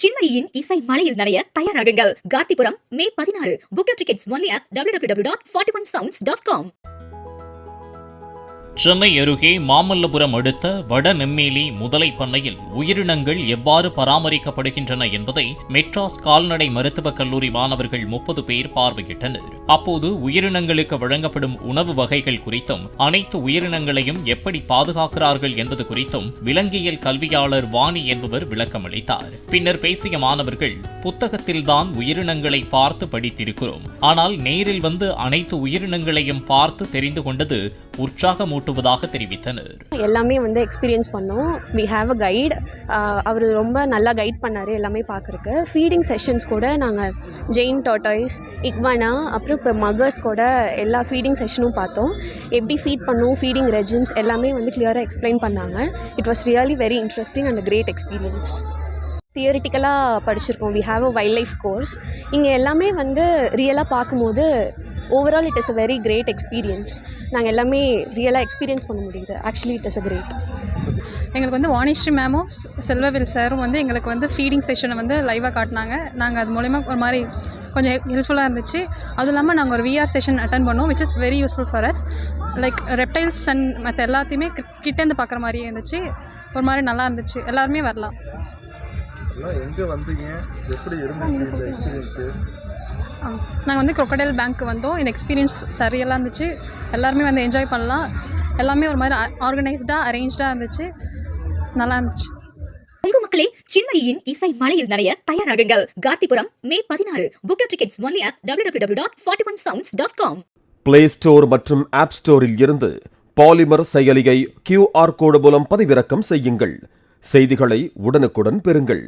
சின்மயியின் இசை மலையில் நனைய தயாராகுங்கள். கார்த்திபுரம் மே 16. Book your tickets only at www.41sounds.com. Chennai அருகே மாமல்லபுரம் அடுத்த வடநெம்மேலி முதலை பண்ணையில் உயிரினங்கள் எவ்வாறு பராமரிக்கப்படுகின்றன என்பதை மெட்ராஸ் கால்நடை மருத்துவக் கல்லூரி மாணவர்கள் 30 பேர் பார்வையிட்டனர். அப்போது உயிரினங்களுக்கு வழங்கப்படும் உணவு வகைகள் குறித்தும் அனைத்து உயிரினங்களையும் எப்படி பாதுகாக்கிறார்கள் என்பது குறித்தும் விலங்கியல் கல்வியாளர் வாணி என்பவர் விளக்கமளித்தார். பின்னர் பேசிய மாணவர்கள், புத்தகத்தில்தான் உயிரினங்களை பார்த்து படித்திருக்கிறோம், ஆனால் நேரில் வந்து அனைத்து உயிரினங்களையும் பார்த்து தெரிந்து கொண்டது உற்சாகமூட்டுவதாக தெரிவித்தனர். எல்லாமே எக்ஸ்பீரியன்ஸ் பண்ணோம். We have a guide. அவர் ரொம்ப நல்லா கைட் பண்ணார் எல்லாமே பார்க்குறக்கு. ஃபீடிங் செஷன்ஸ் கூட நாங்கள் ஜெயின் டாட்டாய்ஸ், இக்வானா, அப்புறம் இப்போ மகர்ஸ் கூட எல்லா ஃபீடிங் செஷனும் பார்த்தோம். எப்படி ஃபீட் பண்ணும், ஃபீடிங் ரெஜிம்ஸ் எல்லாமே கிளியராக எக்ஸ்பிளைன் பண்ணாங்க. It was really very interesting and great experience. தியரிட்டிக்கலாக படிச்சிருக்கோம். We have a wildlife course. இங்கே எல்லாமே ரியலாக பார்க்கும்போது overall it is a very great experience. நாங்கள் எல்லாமே ரியலாக எக்ஸ்பீரியன்ஸ் பண்ண முடியுது. Actually it is a great. எங்களுக்கு வாணிஸ்ரீ மேமும் செல்வவில் சாரும் எங்களுக்கு ஃபீடிங் செஷனை லைவாக காட்டினாங்க. நாங்கள் அது மூலயமா ஒரு மாதிரி கொஞ்சம் ஹெல்ப்ஃபுல்லாக இருந்துச்சு. அதுவும் இல்லாமல் நாங்கள் ஒரு விஆர் செஷன் அட்டன் பண்ணோம், which is very useful for us. Like reptiles and மற்ற எல்லாத்தையுமே கிட்டேருந்து பார்க்குற மாதிரியே இருந்துச்சு. ஒரு மாதிரி நல்லா இருந்துச்சு. எல்லாருமே வரலாம். நாங்கள் crocodile பேங்க் வந்தோம். இந்த எக்ஸ்பீரியன்ஸ் சரியெல்லாம் இருந்துச்சு. எல்லாருமே என்ஜாய் பண்ணலாம். எல்லாமே ஒரு மாதிரி ஆர்கனைஸ்டாக அரேஞ்ச்டாக இருந்துச்சு. நல்லா இருந்துச்சு. உங்க மக்களே, சின்மயியின் இசை மலையில் நனைய தயாராகுங்கள். கார்த்திபுரம் மே 16. Book your tickets only at www.41sounds.com. Play store மற்றும் ஆப் ஸ்டோரில் இருந்து பாலிமர் செயலியை QR கோடு மூலம் பதிவிறக்கம் செய்யுங்கள். செய்திகளை உடனுக்குடன் பெறுங்கள்.